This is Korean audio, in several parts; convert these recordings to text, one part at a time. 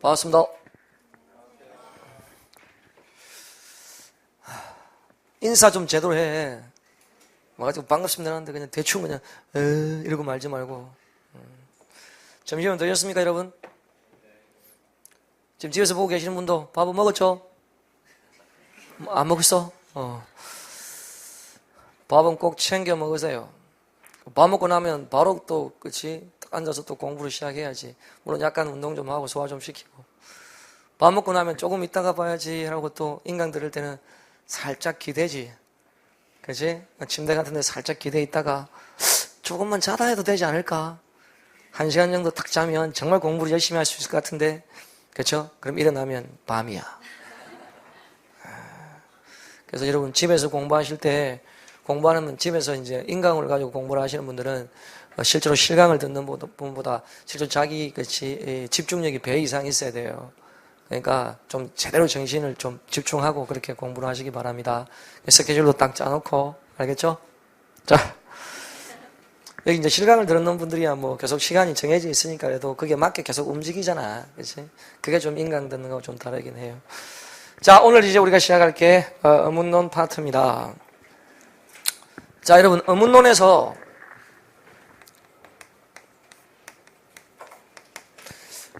반갑습니다. 인사 좀 제대로 해. 와가지고 반갑습니다 하는데 그냥 대충 그냥 이러고 말지 말고. 점심은 드셨습니까 여러분? 지금 집에서 보고 계시는 분도 밥은 먹었죠? 안 먹었어? 밥은 꼭 챙겨 먹으세요. 밥 먹고 나면 바로 또 그치? 딱 앉아서 또 공부를 시작해야지. 물론 약간 운동 좀 하고 소화 좀 시키고. 밥 먹고 나면 조금 있다가 봐야지 하고 또 인강 들을 때는 살짝 기대지. 그치? 침대 같은 데 살짝 기대 있다가 조금만 자다 해도 되지 않을까? 1시간 정도 딱 자면 정말 공부를 열심히 할 수 있을 것 같은데. 그쵸? 그럼 일어나면 밤이야. 그래서 여러분 집에서 공부하실 때 공부하는 집에서 이제 인강을 가지고 공부를 하시는 분들은 실제로 실강을 듣는 분보다 실제로 자기 그치 집중력이 배 이상 있어야 돼요. 그러니까 좀 제대로 정신을 좀 집중하고 그렇게 공부를 하시기 바랍니다. 스케줄도 딱 짜놓고 알겠죠? 자, 여기 이제 실강을 듣는 분들이야 뭐 계속 시간이 정해져 있으니까 그래도 그게 맞게 계속 움직이잖아, 그렇지? 그게 좀 인강 듣는 거하고 좀 다르긴 해요. 자, 오늘 이제 우리가 시작할 게 어문론 파트입니다. 자, 여러분 어문론에서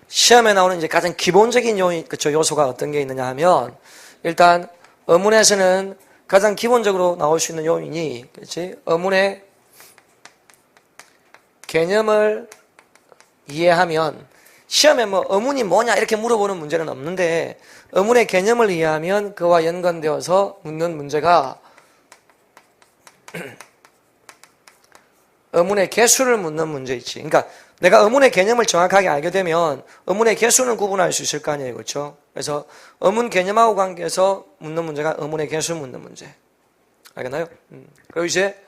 시험에 나오는 이제 가장 기본적인 요소가 어떤 게 있느냐 하면 일단 어문에서는 가장 기본적으로 나올 수 있는 요인이 그렇지? 어문의 개념을 이해하면 시험에 뭐 어문이 뭐냐 이렇게 물어보는 문제는 없는데 어문의 개념을 이해하면 그와 연관되어서 묻는 문제가 어문의 개수를 묻는 문제 있지. 그러니까 내가 어문의 개념을 정확하게 알게 되면 어문의 개수는 구분할 수 있을 거 아니에요. 그렇죠? 그래서 어문 개념하고 관계해서 묻는 문제가 어문의 개수 묻는 문제. 알겠나요? 그리고 이제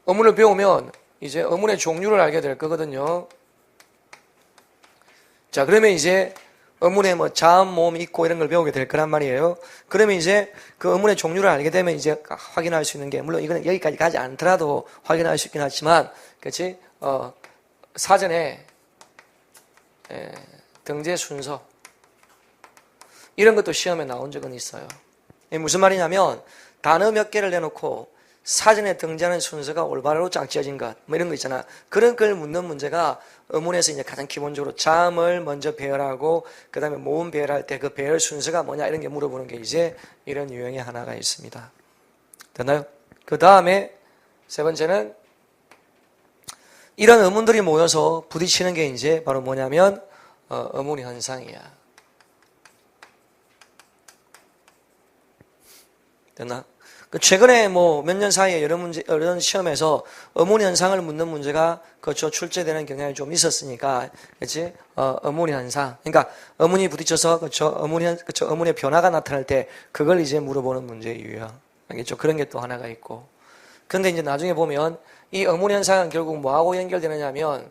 어문을 배우면 이제 어문의 종류를 알게 될 거거든요. 자, 그러면 이제 어문에 뭐 자음, 모음, 있고 이런 걸 배우게 될 거란 말이에요. 그러면 이제 그 어문의 종류를 알게 되면 이제 확인할 수 있는 게 물론 이거는 여기까지 가지 않더라도 확인할 수 있긴 하지만 그렇지? 사전에 등재 순서 이런 것도 시험에 나온 적은 있어요. 이게 무슨 말이냐면 단어 몇 개를 내놓고 사전에 등장하는 순서가 올바로 짝지어진 것, 뭐 이런 거 있잖아. 그런 걸 묻는 문제가 어문에서 이제 가장 기본적으로 자음을 먼저 배열하고, 그 다음에 모음 배열할 때 그 배열 순서가 뭐냐, 이런 게 물어보는 게 이제 이런 유형의 하나가 있습니다. 됐나요? 그 다음에 세 번째는 이런 어문들이 모여서 부딪히는 게 이제 바로 뭐냐면, 어문 현상이야. 됐나? 최근에 뭐 몇 년 사이에 여러 시험에서 어문 현상을 묻는 문제가 그렇죠 출제되는 경향이 좀 있었으니까, 그렇지? 어문 현상. 그러니까 어문이 부딪혀서 그렇죠 어문의 변화가 나타날 때 그걸 이제 물어보는 문제의 유형. 알겠죠? 그런 게 또 하나가 있고. 그런데 이제 나중에 보면 이 어문 현상은 결국 뭐하고 연결되느냐면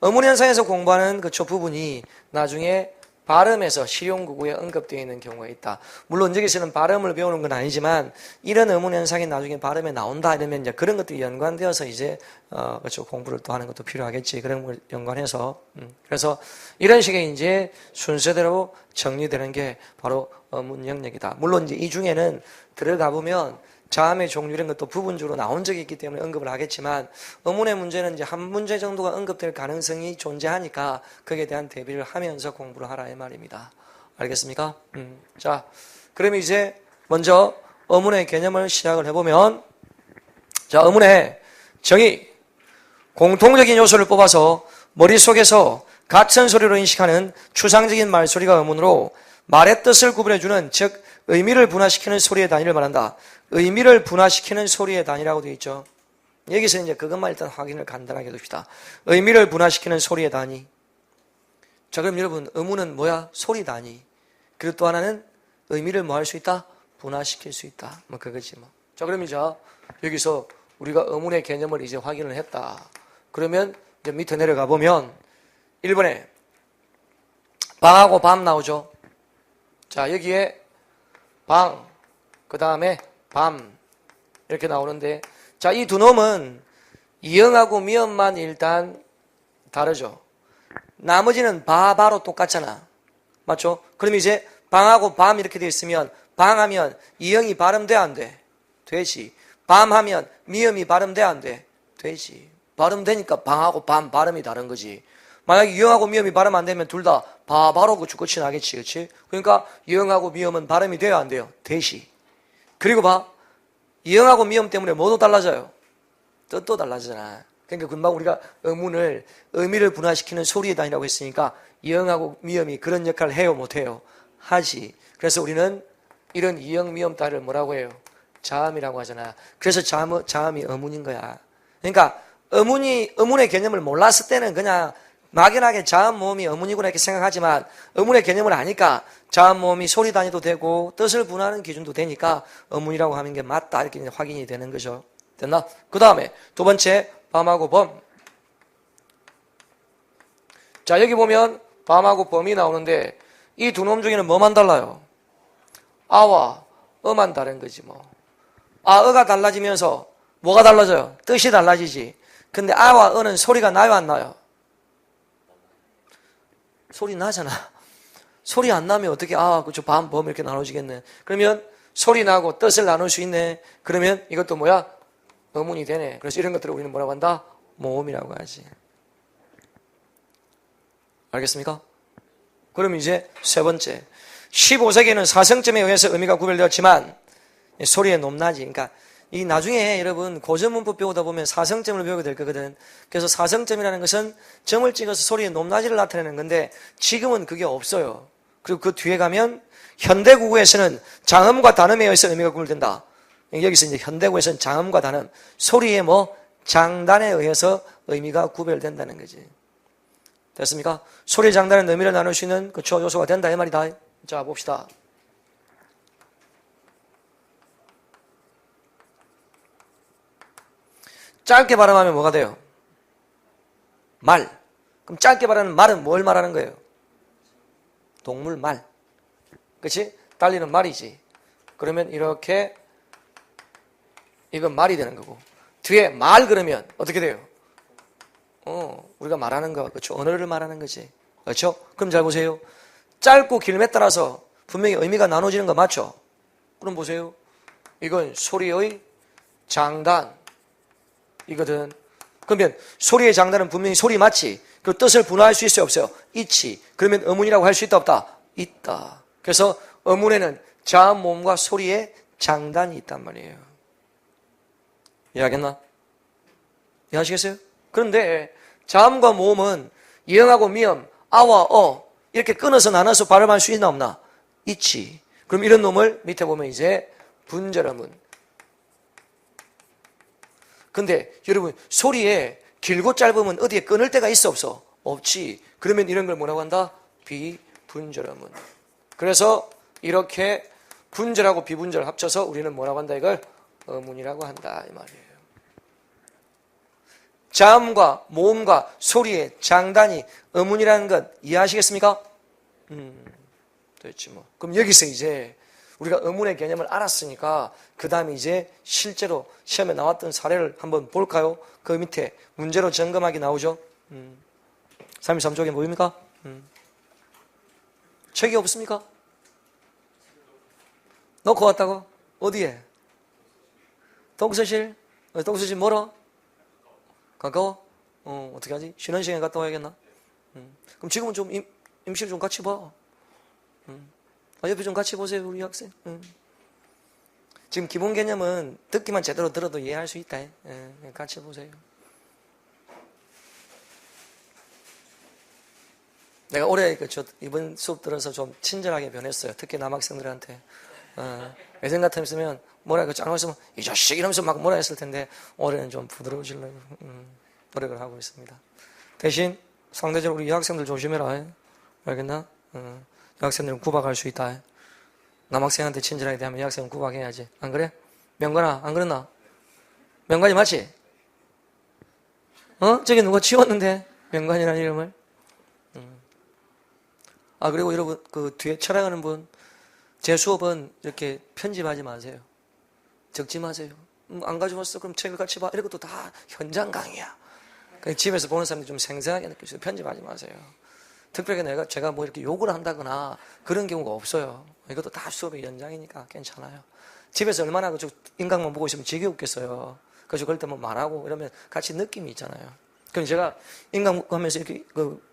어문 현상에서 공부하는 그렇죠 부분이 나중에 발음에서 실용구구에 언급되어 있는 경우가 있다. 물론 여기서는 발음을 배우는 건 아니지만 이런 어문 현상이 나중에 발음에 나온다 이러면 이제 그런 것들이 연관되어서 이제 그렇죠 공부를 또 하는 것도 필요하겠지. 그런 걸 연관해서 그래서 이런 식의 이제 순서대로 정리되는 게 바로 어문 영역이다. 물론 이제 이 중에는 들어가 보면 자음의 종류 이런 것도 부분적으로 나온 적이 있기 때문에 언급을 하겠지만 어문의 문제는 이제 한 문제 정도가 언급될 가능성이 존재하니까 거기에 대한 대비를 하면서 공부를 하라 이 말입니다. 알겠습니까? 자, 그러면 이제 먼저 어문의 개념을 시작을 해보면 자, 어문의 정의 공통적인 요소를 뽑아서 머릿속에서 같은 소리로 인식하는 추상적인 말소리가 어문으로 말의 뜻을 구분해주는 즉 의미를 분화시키는 소리의 단위를 말한다. 의미를 분화시키는 소리의 단위라고 되어 있죠. 여기서 이제 그것만 일단 확인을 간단하게 해둡시다. 의미를 분화시키는 소리의 단위. 자, 그럼 여러분, 어문은 뭐야? 소리 단위. 그리고 또 하나는 의미를 뭐 할 수 있다? 분화시킬 수 있다. 뭐 그거지 뭐. 자, 그럼 이제 여기서 우리가 어문의 개념을 이제 확인을 했다. 그러면 이제 밑에 내려가 보면 1번에 방하고 밤 나오죠. 자, 여기에 방, 그 다음에 밤 이렇게 나오는데 자, 이 두 놈은 이응하고 미음만 일단 다르죠. 나머지는 바로 똑같잖아. 맞죠? 그럼 이제 방하고 밤 이렇게 돼 있으면 방하면 이형이 발음돼 안 돼? 되지. 밤하면 미음이 발음돼 안 돼? 되지. 발음되니까 방하고 밤 발음이 다른 거지. 만약에 이형하고 미음이 발음 안 되면 둘 다 바로 그 끝이 나겠지. 그렇지? 그러니까 이형하고 미음은 발음이 돼야 안 돼요? 되지. 그리고 봐. 이형하고 미음 때문에 뭐도 달라져요? 뜻도 달라지잖아. 그러니까 금방 우리가 어문을 의미를 분화시키는 소리의 단위라고 했으니까 이형하고 미음이 그런 역할을 해요? 못해요? 하지. 그래서 우리는 이런 이형 미음 따위를 뭐라고 해요? 자음이라고 하잖아. 그래서 자음이 어문인 거야. 그러니까 어문의 개념을 몰랐을 때는 그냥 막연하게 자음 모음이 어문이구나 이렇게 생각하지만 어문의 개념을 아니까 자음 모음이 소리 단위도 되고 뜻을 분화하는 기준도 되니까 어문이라고 하는 게 맞다 이렇게 확인이 되는 거죠. 됐나? 그 다음에 두 번째 밤하고 범. 자, 여기 보면 밤하고 범이 나오는데 이 두 놈 중에는 뭐만 달라요? 아와 어만 다른 거지 뭐. 어가 달라지면서 뭐가 달라져요? 뜻이 달라지지. 근데 아와 어는 소리가 나요 안 나요? 소리 나잖아. 소리 안 나면 어떻게 그쵸 밤 범 이렇게 나눠지겠네. 그러면 소리 나고 뜻을 나눌 수 있네. 그러면 이것도 뭐야? 어문이 되네. 그래서 이런 것들을 우리는 뭐라고 한다? 모음이라고 하지. 알겠습니까? 그럼 이제 세 번째 15세기에는 사성점에 의해서 의미가 구별되었지만 소리의 높낮이 그러니까 이 나중에 여러분 고전문법 배우다 보면 사성점을 배우게 될 거거든. 그래서 사성점이라는 것은 점을 찍어서 소리의 높낮이를 나타내는 건데 지금은 그게 없어요. 그리고 그 뒤에 가면 현대국어에서는 장음과 단음에 의해서 의미가 구별된다. 여기서 이제 현대국어에서는 장음과 단음, 소리의 장단에 의해서 의미가 구별된다는 거지. 됐습니까? 소리 장단은 의미를 나눌 수 있는 그쵸 요소가 된다 이 말이다. 자 봅시다. 짧게 발음하면 뭐가 돼요? 말. 그럼 짧게 발음하는 말은 뭘 말하는 거예요? 동물 말. 그치? 달리는 말이지. 그러면 이렇게 이건 말이 되는 거고 뒤에 말 그러면 어떻게 돼요? 우리가 말하는 거 그렇죠? 언어를 말하는 거지. 그렇죠? 그럼 잘 보세요. 짧고 길에 따라서 분명히 의미가 나눠지는 거 맞죠? 그럼 보세요. 이건 소리의 장단 이거든. 그러면 소리의 장단은 분명히 소리 맞지? 그 뜻을 분화할 수 있어요? 없어요? 있지. 그러면 어문이라고 할 수 있다 없다? 있다. 그래서 어문에는 자음 모음과 소리의 장단이 있단 말이에요. 이해하겠나? 이해하시겠어요? 그런데 자음과 모음은 이형하고 미음, 아와 어 이렇게 끊어서 나눠서 발음할 수 있나 없나? 있지. 그럼 이런 놈을 밑에 보면 이제 분절어문. 근데 여러분 소리에 길고 짧으면 어디에 끊을 데가 있어 없어? 없지. 그러면 이런 걸 뭐라고 한다? 비분절어문. 그래서 이렇게 분절하고 비분절 합쳐서 우리는 뭐라고 한다? 이걸 어문이라고 한다 이 말이에요. 자음과 모음과 소리의 장단이 어문이라는 것 이해하시겠습니까? 됐지 뭐. 그럼 여기서 이제 우리가 어문의 개념을 알았으니까 그 다음에 이제 실제로 시험에 나왔던 사례를 한번 볼까요? 그 밑에 문제로 점검하기 나오죠. 33쪽에 뭐입니까? 책이 없습니까? 놓고 왔다고? 어디에? 독서실? 독서실 멀어? 가까워? 어떻게 하지? 쉬는 시간에 갔다 와야겠나? 그럼 지금은 좀 임시를 좀 같이 봐. 옆에 좀 같이 보세요, 우리 학생. 지금 기본 개념은 듣기만 제대로 들어도 이해할 수 있다. 같이 보세요. 내가 올해 이번 수업 들어서 좀 친절하게 변했어요. 특히 남학생들한테. 예전 같으면 뭐라 안 왔으면 이 자식 이러면서 막 뭐라 했을 텐데 올해는 좀 부드러워지려고 노력을 하고 있습니다. 대신 상대적으로 우리 여학생들 조심해라. 알겠나? 여학생들은 구박할 수 있다. 남학생한테 친절하게 대하면 여학생은 구박해야지. 안 그래? 명관아, 안 그랬나? 명관이 맞지? 저기 누가 지웠는데? 명관이라는 이름을? 그리고 여러분, 그 뒤에 촬영하는 분, 제 수업은 이렇게 편집하지 마세요. 적지 마세요. 안 가져왔어? 그럼 책을 같이 봐. 이런 것도 다 현장 강의야. 집에서 보는 사람들이 좀 생생하게 느낄 수 있어요. 편집하지 마세요. 특별히 제가 뭐 이렇게 욕을 한다거나 그런 경우가 없어요. 이것도 다 수업의 연장이니까 괜찮아요. 집에서 얼마나 인강만 보고 있으면 지겨웠겠어요. 그래서 그럴 때 뭐 말하고 이러면 같이 느낌이 있잖아요. 그럼 제가 인강 하면서 이렇게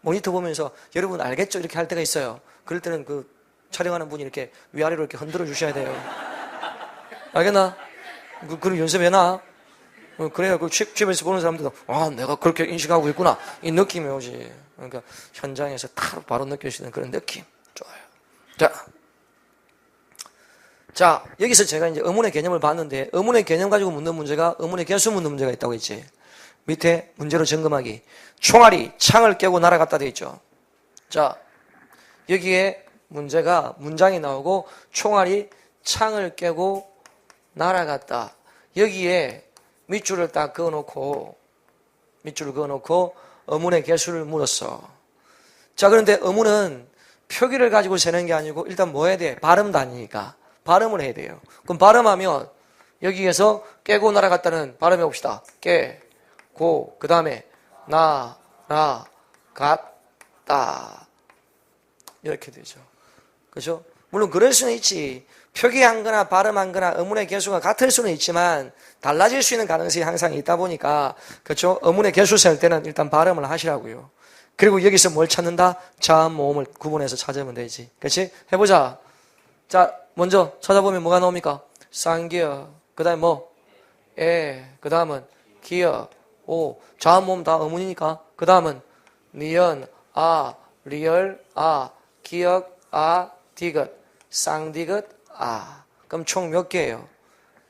모니터 보면서 여러분 알겠죠? 이렇게 할 때가 있어요. 그럴 때는 촬영하는 분이 이렇게 위아래로 이렇게 흔들어 주셔야 돼요. 알겠나? 그럼 연습해놔. 그래야 집에서 보는 사람들도 내가 그렇게 인식하고 있구나 이 느낌이 오지. 그러니까 현장에서 바로 느껴지는 그런 느낌. 좋아요. 자 여기서 제가 이제 의문의 개념을 봤는데 의문의 개념 가지고 묻는 문제가 의문의 개수 묻는 문제가 있다고 했지. 밑에 문제로 점검하기. 총알이 창을 깨고 날아갔다 돼 있죠. 자 여기에 문제가 문장이 나오고 총알이 창을 깨고 날아갔다. 여기에 밑줄을 딱 그어놓고 의문의 개수를 물었어. 자 그런데 의문은 표기를 가지고 세는 게 아니고 일단 뭐 해야 돼? 발음도 아니니까 발음을 해야 돼요. 그럼 발음하면 여기에서 깨고 날아갔다는 발음해 봅시다. 깨고 그 다음에 날아갔다 이렇게 되죠. 그렇죠? 물론 그럴 수는 있지. 표기한 거나 발음한 거나 의문의 개수가 같을 수는 있지만 달라질 수 있는 가능성이 항상 있다 보니까 그렇죠? 의문의 개수 셀 때는 일단 발음을 하시라고요. 그리고 여기서 뭘 찾는다? 자음, 모음을 구분해서 찾으면 되지. 그렇지? 해보자. 자, 먼저 찾아보면 뭐가 나옵니까? 쌍기어, 그 다음에 뭐? 그 다음은 기어, 오. 자음, 모음 다 의문이니까. 그 다음은 니은, 리얼, 기역, 디귿, 쌍디귿, 그럼 총 몇 개예요?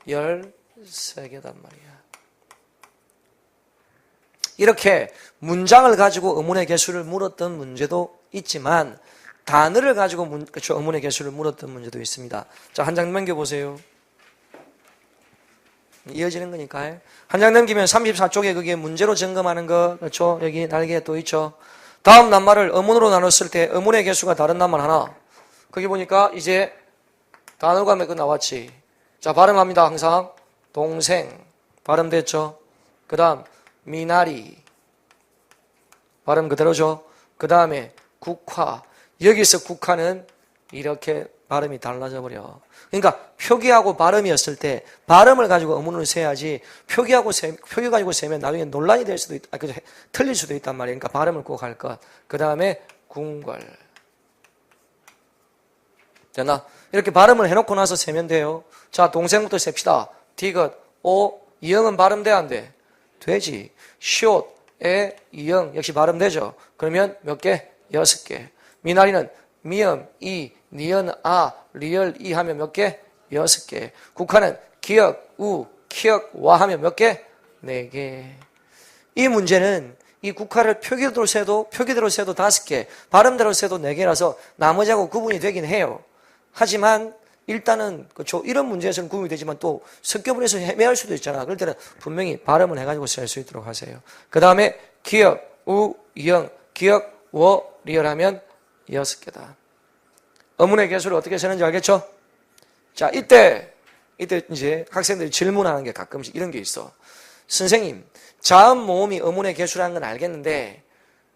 13개단 말이야. 이렇게 문장을 가지고 의문의 개수를 물었던 문제도 있지만 단어를 가지고 그렇죠, 의문의 개수를 물었던 문제도 있습니다. 자, 한 장 넘겨보세요. 이어지는 거니까. 한 장 넘기면 34쪽에 그게 문제로 점검하는 거, 그렇죠? 여기 날개에 또 있죠. 다음 낱말을 의문으로 나눴을 때 의문의 개수가 다른 낱말 하나. 거기 보니까 이제 단어가 몇 개 나왔지. 자, 발음합니다. 항상. 동생. 발음됐죠? 그 다음, 미나리. 발음 그대로죠? 그 다음에, 국화. 여기서 국화는 이렇게 발음이 달라져 버려. 그러니까, 표기하고 발음이었을 때, 발음을 가지고 의문을 세야지, 표기 가지고 세면 나중에 논란이 될 수도 있다. 틀릴 수도 있단 말이에요. 그러니까, 발음을 꼭 할 것. 그 다음에, 궁궐. 됐나? 이렇게 발음을 해놓고 나서 세면 돼요. 자, 동생부터 셉시다. 디귿, 오, 이응은 발음돼, 안 돼? 되지. 숏, 이응, 역시 발음되죠? 그러면 몇 개? 6개. 미나리는 미음, 니은, 리얼, 하면 몇 개? 6개. 국화는 기역, 키역, 하면 몇 개? 4개. 이 문제는 이 국화를 표기대로 세도 5개, 발음대로 세도 4개라서 나머지하고 구분이 되긴 해요. 하지만 일단은 그렇죠. 이런 문제에서는 구분이 되지만 또 섞여버려서 헤매할 수도 있잖아. 그럴 때는 분명히 발음을 해가지고 쓸 수 있도록 하세요. 그 다음에 기역, 이응, 기역, 리얼하면 6개다. 의문의 개수를 어떻게 세는지 알겠죠? 자, 이때 이제 학생들이 질문하는 게 가끔씩 이런 게 있어. 선생님, 자음, 모음이 의문의 개수라는 건 알겠는데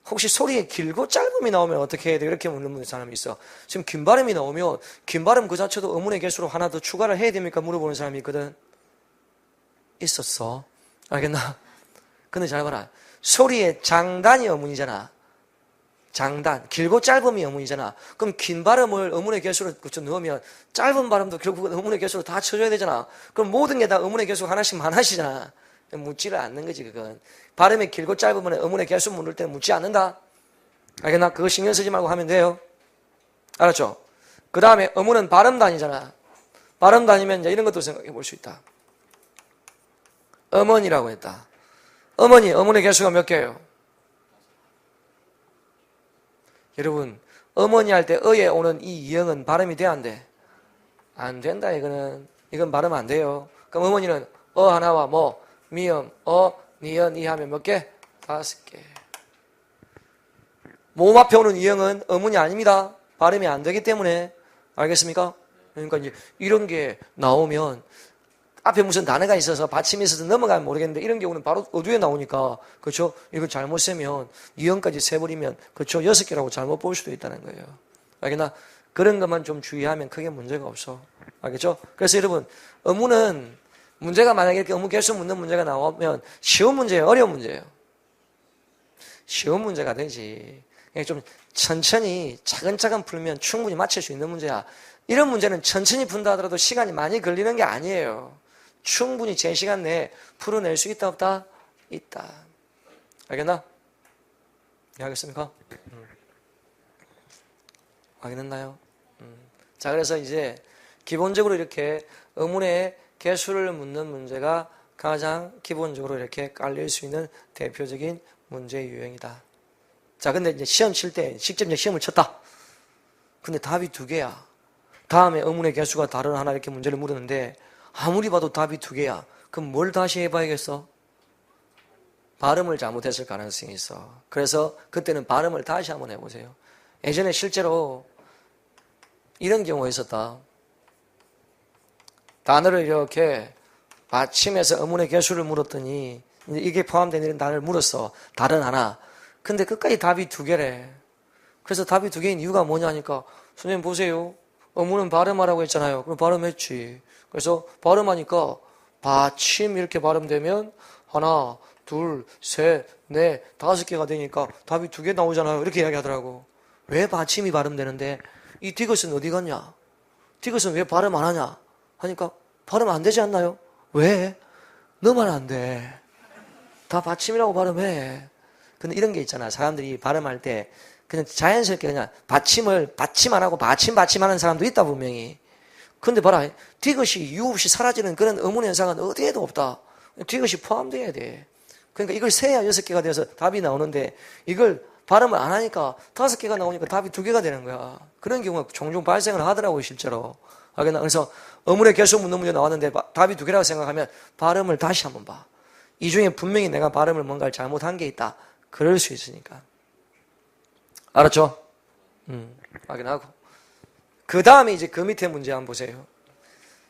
혹시 소리에 길고 짧음이 나오면 어떻게 해야 돼요? 이렇게 묻는 사람이 있어. 지금 긴 발음이 나오면 긴 발음 그 자체도 의문의 개수로 하나 더 추가를 해야 됩니까? 물어보는 사람이 있거든. 있었어. 알겠나? 근데 잘 봐라. 소리의 장단이 의문이잖아. 장단. 길고 짧음이 의문이잖아. 그럼 긴 발음을 의문의 개수로 넣으면 짧은 발음도 결국은 의문의 개수로 다 쳐줘야 되잖아. 그럼 모든 게 다 의문의 개수가 하나씩 많아지잖아. 묻지를 않는 거지, 그건. 발음이 길고 짧으면 의문의 개수 물을 때는 묻지 않는다. 알겠나? 그거 신경 쓰지 말고 하면 돼요. 알았죠? 그 다음에 의문은 발음도 아니잖아. 발음도 아니면 이제 이런 것도 생각해 볼 수 있다. 어머니라고 했다. 의문의 개수가 몇 개예요? 여러분, 어머니 할 때 어에 오는 이 이응은 발음이 돼, 안 돼? 안 된다, 이거는. 이건 발음 안 돼요. 그럼 어머니는 하나와 뭐, 미음, 니은, 하면 몇 개? 5개. 모음 앞에 오는 이응은 어문이 아닙니다. 발음이 안 되기 때문에. 알겠습니까? 그러니까 이제 이런 게 나오면 앞에 무슨 단어가 있어서 받침이 있어서 넘어가면 모르겠는데 이런 경우는 바로 어두에 나오니까 그렇죠? 이거 잘못 세면 이형까지 세버리면 그렇죠? 6개라고 잘못 볼 수도 있다는 거예요. 알겠나? 그런 것만 좀 주의하면 크게 문제가 없어. 알겠죠? 그래서 여러분 어문은 문제가 만약에 이렇게 어문 개수 묻는 문제가 나오면 쉬운 문제예요? 어려운 문제예요? 쉬운 문제가 되지. 그냥 좀 천천히 차근차근 풀면 충분히 맞출 수 있는 문제야. 이런 문제는 천천히 푼다 하더라도 시간이 많이 걸리는 게 아니에요. 충분히 제 시간 내에 풀어낼 수 있다 없다? 있다. 알겠나? 이해하겠습니까? 확인했나요? 자, 그래서 이제 기본적으로 이렇게 어문의 개수를 묻는 문제가 가장 기본적으로 이렇게 깔릴 수 있는 대표적인 문제 유형이다. 자, 근데 이제 시험 칠 때, 직접 이제 시험을 쳤다. 근데 답이 2개야. 다음에 어문의 개수가 다른 하나 이렇게 문제를 물었는데 아무리 봐도 답이 2개야. 그럼 뭘 다시 해봐야겠어? 발음을 잘못했을 가능성이 있어. 그래서 그때는 발음을 다시 한번 해보세요. 예전에 실제로 이런 경우가 있었다. 단어를 이렇게 받침해서 어문의 개수를 물었더니 이게 포함된 이런 단어를 물었어. 다른 하나. 근데 끝까지 답이 2개래. 그래서 답이 2개인 이유가 뭐냐니까 선생님 보세요. 어문은 발음하라고 했잖아요. 그럼 발음했지. 그래서 발음하니까 받침 이렇게 발음되면 하나, 둘, 셋, 넷, 5개가 되니까 답이 2개 나오잖아요. 이렇게 이야기하더라고. 왜 받침이 발음되는데 이 디귿은 어디 갔냐? 디귿은 왜 발음 안 하냐? 하니까 발음 안 되지 않나요? 왜? 너만 안 돼. 다 받침이라고 발음해. 근데 이런 게 있잖아. 사람들이 발음할 때 그냥 자연스럽게 그냥 받침을 받침 안 하고 받침하는 사람도 있다 분명히. 근데 봐라. 디귿이 이유 없이 사라지는 그런 어문 현상은 어디에도 없다. 디귿이 포함돼야 돼. 그러니까 이걸 세야 6개가 돼서 답이 나오는데 이걸 발음을 안 하니까 5개가 나오니까 답이 2개가 되는 거야. 그런 경우가 종종 발생을 하더라고요, 실제로. 알겠나? 그래서 어문의 개수 묻는 문제 나왔는데 답이 2개라고 생각하면 발음을 다시 한번 봐. 이 중에 분명히 내가 발음을 뭔가를 잘못한 게 있다. 그럴 수 있으니까. 알았죠? 확인하고. 그 다음에 이제 그 밑에 문제 한번 보세요.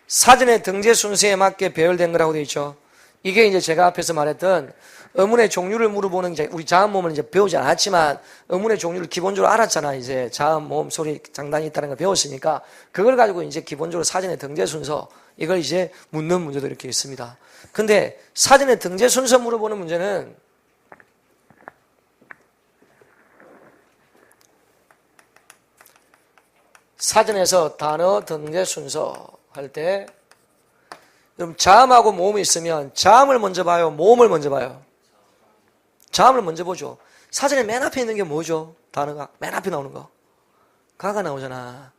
사전의 등재 순서에 맞게 배열된 거라고 되어 있죠. 이게 이제 제가 앞에서 말했던 어문의 종류를 물어보는 이제 우리 자음 모음은 이제 배우지 않았지만 어문의 종류를 기본적으로 알았잖아. 이제 자음, 모음, 소리, 장단이 있다는 걸 배웠으니까 그걸 가지고 이제 기본적으로 사전의 등재 순서 이걸 이제 묻는 문제도 이렇게 있습니다. 근데 사전의 등재 순서 물어보는 문제는 사전에서 단어 등재 순서 할 때 그럼 자음하고 모음이 있으면 자음을 먼저 봐요? 모음을 먼저 봐요? 자음을 먼저 보죠. 사전에 맨 앞에 있는 게 뭐죠? 단어가 맨 앞에 나오는 거. 가가 나오잖아.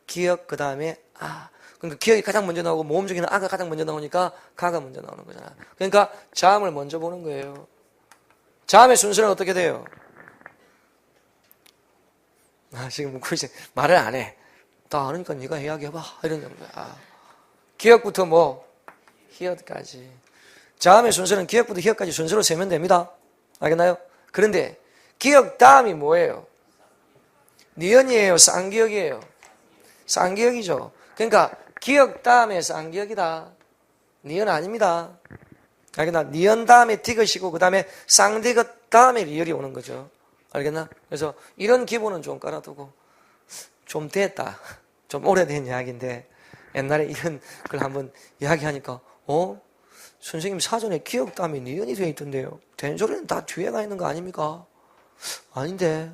기역 그 다음에 아. 그러니까 기역이 가장 먼저 나오고 모음 중에는 아가 가장 먼저 나오니까 가가 먼저 나오는 거잖아. 그러니까 자음을 먼저 보는 거예요. 자음의 순서는 어떻게 돼요? 지금 묻고 있어. 말을 안 해. 나 아니까 네가 이야기해봐. 이런 정도야. 기역부터 뭐 히읗까지. 자음의 순서는 기역부터 히읗까지 순서로 세면 됩니다. 알겠나요? 그런데 기역 다음이 뭐예요? 니은이에요? 쌍기역이에요? 쌍기역이죠. 그러니까 기역 다음에 쌍기역이다. 니은 아닙니다. 알겠나? 니은 다음에 디귿이고 그 다음에 쌍디귿 다음에 리을이 오는 거죠. 알겠나? 그래서 이런 기본은 좀 깔아두고 좀 됐다. 좀 오래된 이야기인데 옛날에 이런 걸 한번 이야기하니까 선생님 사전에 기역 다음에 니은이 되어 있던데요. 된 소리는 다 뒤에가 있는 거 아닙니까? 아닌데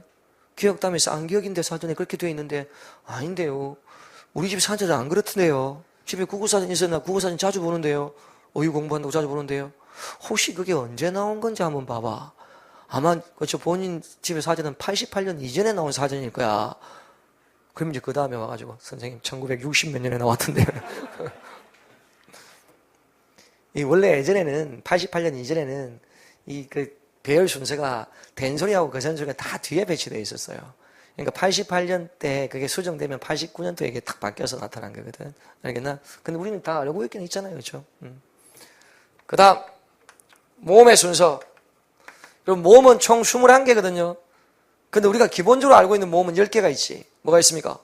기역 다음에 쌍기역인데 사전에 그렇게 되어 있는데 아닌데요. 우리 집 사전은 안 그렇던데요. 집에 국어사전 있었나 국어사전 자주 보는데요. 어휘 공부한다고 자주 보는데요. 혹시 그게 언제 나온 건지 한번 봐봐. 아마 그렇죠. 본인 집의 사전은 88년 이전에 나온 사전일 거야. 그럼 이제 그 다음에 와가지고 선생님 1960 몇 년에 나왔던데요. 이 원래 예전에는 88년 이전에는 이 그 배열 순서가 된소리하고 거센소리가 다 뒤에 배치되어 있었어요. 그러니까 88년 때 그게 수정되면 89년도에 이게 딱 바뀌어서 나타난 거거든. 알겠나? 근데 우리는 다 알고 있긴 있잖아요. 그렇죠? 그 다음 모음의 순서. 그럼 모음은 총 21개거든요. 근데 우리가 기본적으로 알고 있는 모음은 10개가 있지. 뭐가 있습니까?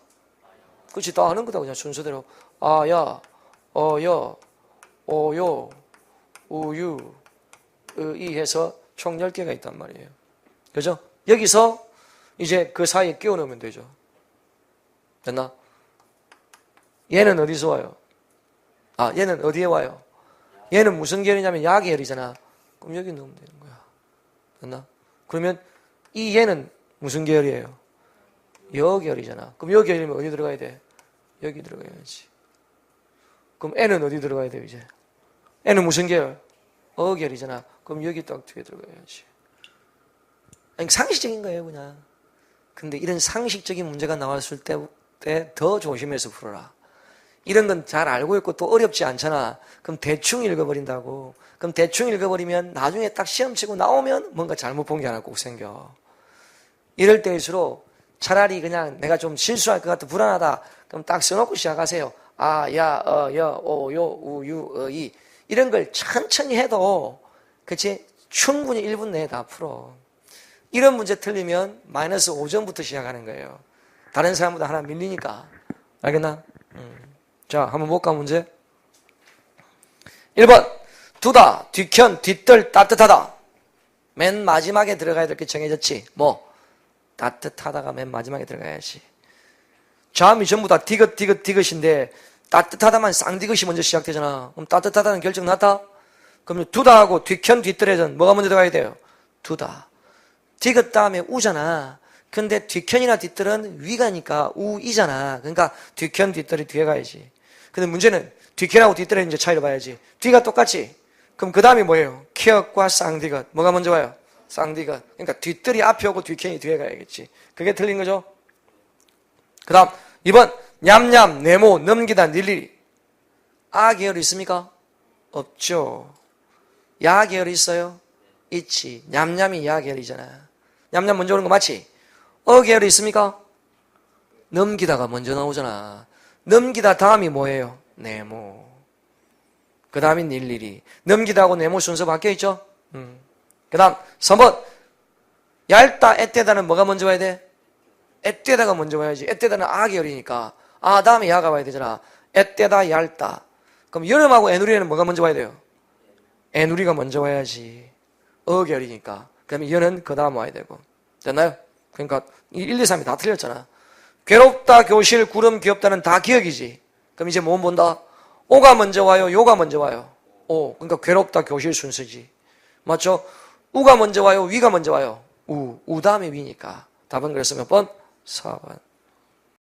그렇지. 다 아는 거다. 그냥 순서대로. 아, 야, 야, 오요, 우유, 의 해서 총 10개가 있단 말이에요. 그죠? 여기서 이제 그 사이에 끼워 넣으면 되죠. 됐나? 얘는 어디서 와요? 얘는 어디에 와요? 얘는 무슨 계열이냐면 야계열이잖아. 그럼 여기 넣으면 되는 거야. 됐나? 그러면 이 얘는 무슨 계열이에요? 여계열이잖아. 그럼 여계열이면 어디 들어가야 돼? 여기 들어가야지. 그럼 N은 어디 들어가야 돼요, 이제? N은 무슨 계열? 어계열이잖아. 그럼 여기 딱 뒤에 들어가야지. 아니, 상식적인 거예요, 그냥. 근데 이런 상식적인 문제가 나왔을 때 더 조심해서 풀어라. 이런 건 잘 알고 있고 또 어렵지 않잖아. 그럼 대충 읽어버린다고. 그럼 대충 읽어버리면 나중에 딱 시험 치고 나오면 뭔가 잘못 본 게 하나 꼭 생겨. 이럴 때일수록 차라리 그냥 내가 좀 실수할 것 같아 불안하다. 그럼 딱 써놓고 시작하세요. 야, 여, 오, 요, 우, 유, 이. 이런 걸 천천히 해도, 그치? 충분히 1분 내에 다 풀어. 이런 문제 틀리면 마이너스 5점부터 시작하는 거예요. 다른 사람보다 하나 밀리니까. 알겠나? 자, 한번 볼까, 문제? 1번. 두다, 뒤켠, 뒤뜰, 따뜻하다. 맨 마지막에 들어가야 될 게 정해졌지. 뭐? 따뜻하다가 맨 마지막에 들어가야지. 자음이 전부 다 디귿, 디귿, 디귿인데 따뜻하다만 쌍디귿이 먼저 시작되잖아. 그럼 따뜻하다는 결정 났다? 그럼 두다하고 뒤켠, 뒤뜰에는 뭐가 먼저 들어가야 돼요? 두다. 디귿 다음에 우잖아. 근데 뒤켠이나 뒤뜰은 위가니까 우이잖아. 그러니까 뒤켠, 뒤뜰이 뒤에 가야지. 근데 문제는 뒤켠하고 뒤뜰의 이제 차이를 봐야지. 뒤가 똑같지? 그럼 그 다음이 뭐예요? 키읔과 쌍디귿. 뭐가 먼저 와요? 쌍디귿. 그러니까 뒤뜰이 앞에 오고 뒤켠이 뒤에 가야겠지. 그게 틀린 거죠? 그 다음 2번. 냠냠, 네모, 넘기다, 일일이. 아 계열이 있습니까? 없죠. 야 계열이 있어요? 있지. 냠냠이 야 계열이잖아. 냠냠 먼저 오는 거 맞지? 어 계열이 있습니까? 넘기다가 먼저 나오잖아. 넘기다 다음이 뭐예요? 네모. 그 다음이 일일이. 넘기다하고 네모 순서 바뀌어있죠? 그 다음 3번. 얇다, 애때다는 뭐가 먼저 와야 돼? 애때다가 먼저 와야지. 애때다는 아 계열이니까. 아 다음에 야가 와야 되잖아. 애때다, 얇다. 그럼 여름하고 애누리에는 뭐가 먼저 와야 돼요? 애누리가 먼저 와야지. 어 계열이니까. 그러면 여는 그 다음 와야 되고. 됐나요? 그러니까 1, 2, 3이 다 틀렸잖아. 괴롭다, 교실, 구름, 귀엽다는 다 기억이지. 그럼 이제 뭐 본다? 오가 먼저 와요? 요가 먼저 와요? 오. 그러니까 괴롭다, 교실 순서지. 맞죠? 우가 먼저 와요? 위가 먼저 와요? 우 다음에 위니까. 답은 그래서 몇 번? 4번.